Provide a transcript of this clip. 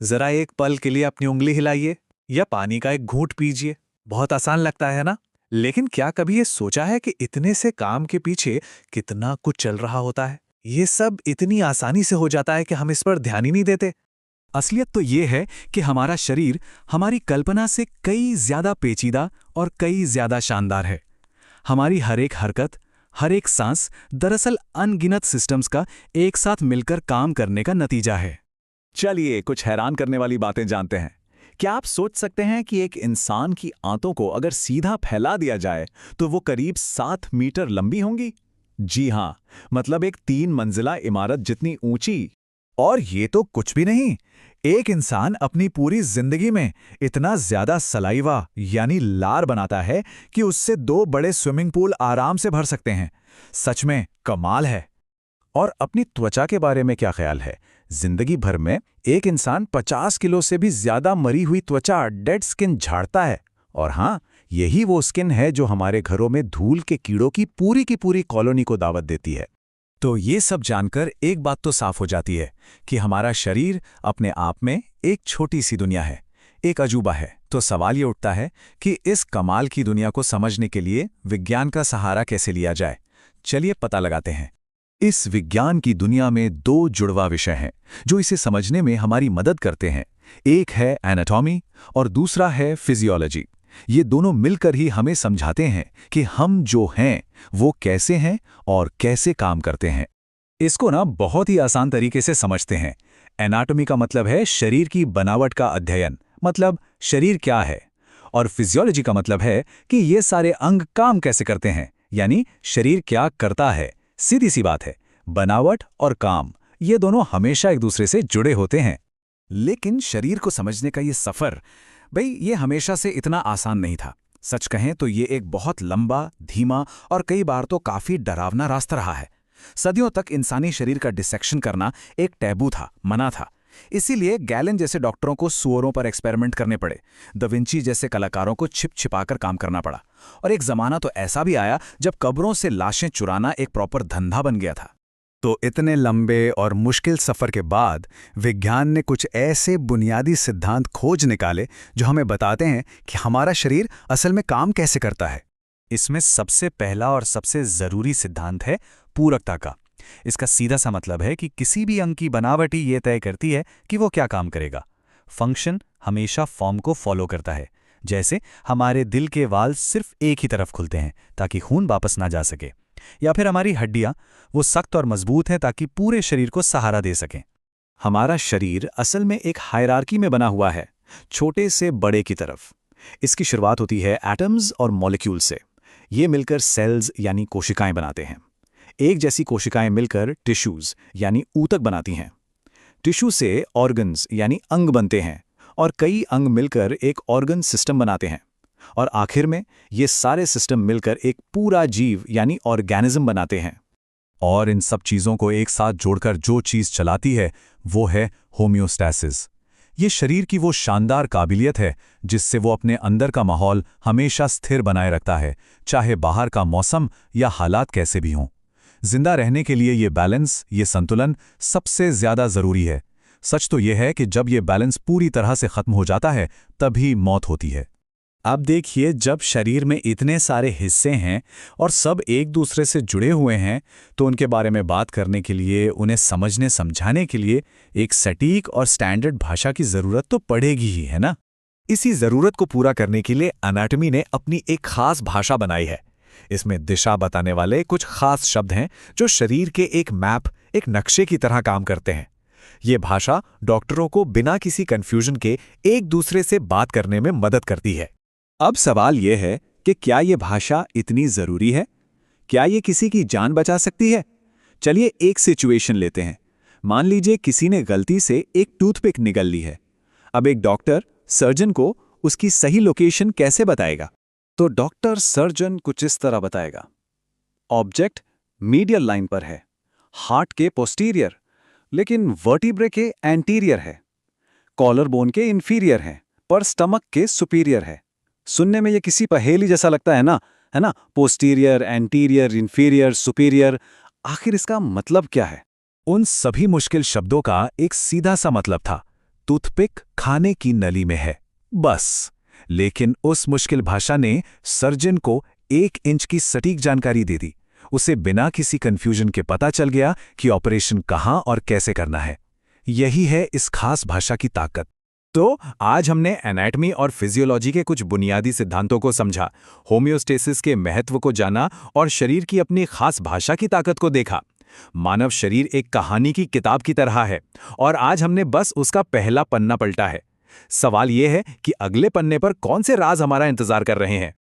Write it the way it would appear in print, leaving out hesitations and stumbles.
जरा एक पल के लिए अपनी उंगली हिलाइए या पानी का एक घूंट पीजिए। बहुत आसान लगता है ना? लेकिन क्या कभी ये सोचा है कि इतने से काम के पीछे कितना कुछ चल रहा होता है? ये सब इतनी आसानी से हो जाता है कि हम इस पर ध्यान ही नहीं देते। असलियत तो ये है कि हमारा शरीर हमारी कल्पना से कई ज्यादा पेचीदा और कई ज्यादा शानदार है। हमारी हर एक हरकत, हर एक सांस दरअसल अनगिनत सिस्टम्स का एक साथ मिलकर काम करने का नतीजा है। चलिए कुछ हैरान करने वाली बातें जानते हैं। क्या आप सोच सकते हैं कि एक इंसान की आंतों को अगर सीधा फैला दिया जाए तो वो करीब 7 मीटर लंबी होंगी? जी हां, मतलब एक 3 मंजिला इमारत जितनी ऊंची। और ये तो कुछ भी नहीं। एक इंसान अपनी पूरी जिंदगी में इतना ज्यादा सलाइवा यानी लार बनाता है कि उससे 2 बड़े स्विमिंग पूल आराम से भर सकते हैं। सच में कमाल है। और अपनी त्वचा के बारे में क्या ख्याल है? जिंदगी भर में एक इंसान 50 किलो से भी ज्यादा मरी हुई त्वचा डेड स्किन झाड़ता है। और हाँ, यही वो स्किन है जो हमारे घरों में धूल के कीड़ों की पूरी कॉलोनी को दावत देती है। तो ये सब जानकर एक बात तो साफ हो जाती है कि हमारा शरीर अपने आप में एक छोटी सी दुनिया है, एक अजूबा है। तो सवाल ये उठता है कि इस कमाल की दुनिया को समझने के लिए विज्ञान का सहारा कैसे लिया जाए। चलिए पता लगाते हैं। इस विज्ञान की दुनिया में 2 जुड़वा विषय हैं जो इसे समझने में हमारी मदद करते हैं। एक है एनाटॉमी और दूसरा है फिजियोलॉजी। ये दोनों मिलकर ही हमें समझाते हैं कि हम जो हैं वो कैसे हैं और कैसे काम करते हैं। इसको ना बहुत ही आसान तरीके से समझते हैं। एनाटॉमी का मतलब है शरीर की बनावट का अध्ययन, मतलब शरीर क्या है। और फिजियोलॉजी का मतलब है कि ये सारे अंग काम कैसे करते हैं, यानी शरीर क्या करता है। सीधी सी बात है, बनावट और काम ये दोनों हमेशा एक दूसरे से जुड़े होते हैं। लेकिन शरीर को समझने का ये सफ़र, ये हमेशा से इतना आसान नहीं था। सच कहें तो ये एक बहुत लंबा, धीमा और कई बार तो काफ़ी डरावना रास्ता रहा है। सदियों तक इंसानी शरीर का डिसेक्शन करना एक टैबू था, मना था। इसीलिए गैलन जैसे डॉक्टरों को सूअरों पर एक्सपेरिमेंट करने पड़े, दा विंची जैसे कलाकारों को छिप छिपाकर काम करना पड़ा। और एक ज़माना तो ऐसा भी आया जब कब्रों से लाशें चुराना एक प्रॉपर धंधा बन गया था। तो इतने लंबे और मुश्किल सफ़र के बाद विज्ञान ने कुछ ऐसे बुनियादी सिद्धांत खोज निकाले जो हमें बताते हैं कि हमारा शरीर असल में काम कैसे करता है। इसमें सबसे पहला और सबसे ज़रूरी सिद्धांत है पूरकता का। इसका सीधा सा मतलब है कि किसी भी अंग की बनावट ही ये तय करती है कि वो क्या काम करेगा। फंक्शन हमेशा फॉर्म को फॉलो करता है। जैसे हमारे दिल के वाल्व सिर्फ एक ही तरफ खुलते हैं ताकि खून वापस ना जा सके, या फिर हमारी हड्डियां वो सख्त और मजबूत हैं ताकि पूरे शरीर को सहारा दे सकें। हमारा शरीर असल में एक हायरार्की में बना हुआ है, छोटे से बड़े की तरफ। इसकी शुरुआत होती है एटम्स और मॉलिक्यूल से। ये मिलकर सेल्स यानी कोशिकाएं बनाते हैं। एक जैसी कोशिकाएं मिलकर टिश्यूज यानी ऊतक बनाती हैं। टिश्यू से ऑर्गन्स यानी अंग बनते हैं और कई अंग मिलकर एक ऑर्गन सिस्टम बनाते हैं। और आखिर में ये सारे सिस्टम मिलकर एक पूरा जीव यानी ऑर्गेनिज्म बनाते हैं। और इन सब चीज़ों को एक साथ जोड़कर जो चीज़ चलाती है वो है होम्योस्टैसिस। ये शरीर की वो शानदार काबिलियत है जिससे वो अपने अंदर का माहौल हमेशा स्थिर बनाए रखता है, चाहे बाहर का मौसम या हालात कैसे भी हों। जिंदा रहने के लिए ये बैलेंस, ये संतुलन सबसे ज़्यादा ज़रूरी है। सच तो ये है कि जब ये बैलेंस पूरी तरह से ख़त्म हो जाता है तभी मौत होती है। अब देखिए, जब शरीर में इतने सारे हिस्से हैं और सब एक दूसरे से जुड़े हुए हैं तो उनके बारे में बात करने के लिए, उन्हें समझने समझाने के लिए एक सटीक और स्टैंडर्ड भाषा की ज़रूरत तो पड़ेगी ही, है ना? इसी ज़रूरत को पूरा करने के लिए एनाटॉमी ने अपनी एक खास भाषा बनाई है। इसमें दिशा बताने वाले कुछ खास शब्द हैं जो शरीर के एक मैप, एक नक्शे की तरह काम करते हैं। ये भाषा डॉक्टरों को बिना किसी कंफ्यूजन के एक दूसरे से बात करने में मदद करती है। अब सवाल यह है कि क्या ये भाषा इतनी ज़रूरी है? क्या ये किसी की जान बचा सकती है? चलिए एक सिचुएशन लेते हैं। मान लीजिए किसी ने गलती से एक टूथपिक निगल ली है। अब एक डॉक्टर सर्जन को उसकी सही लोकेशन कैसे बताएगा? तो डॉक्टर सर्जन कुछ इस तरह बताएगा। ऑब्जेक्ट मीडियल लाइन पर है, हार्ट के पोस्टीरियर, लेकिन वर्टिब्रे के एंटीरियर है। कॉलर बोन के इंफीरियर है, पर स्टमक के सुपीरियर है। सुनने में ये किसी पहेली जैसा लगता है ना? पोस्टीरियर, एंटीरियर, इंफीरियर, सुपीरियर, आखिर इसका मतलब क्या है? उन सभी मुश्किल शब्दों का एक सीधा सा मतलब था, टूथपिक खाने की नली में है, बस। लेकिन उस मुश्किल भाषा ने सर्जन को 1 इंच की सटीक जानकारी दे दी। उसे बिना किसी कंफ्यूजन के पता चल गया कि ऑपरेशन कहां और कैसे करना है। यही है इस खास भाषा की ताकत। तो आज हमने एनाटॉमी और फिजियोलॉजी के कुछ बुनियादी सिद्धांतों को समझा, होम्योस्टेसिस के महत्व को जाना और शरीर की अपनी खास भाषा की ताकत को देखा। मानव शरीर एक कहानी की किताब की तरह है और आज हमने बस उसका पहला पन्ना पलटा है। सवाल यह है कि अगले पन्ने पर कौन से राज हमारा इंतजार कर रहे हैं।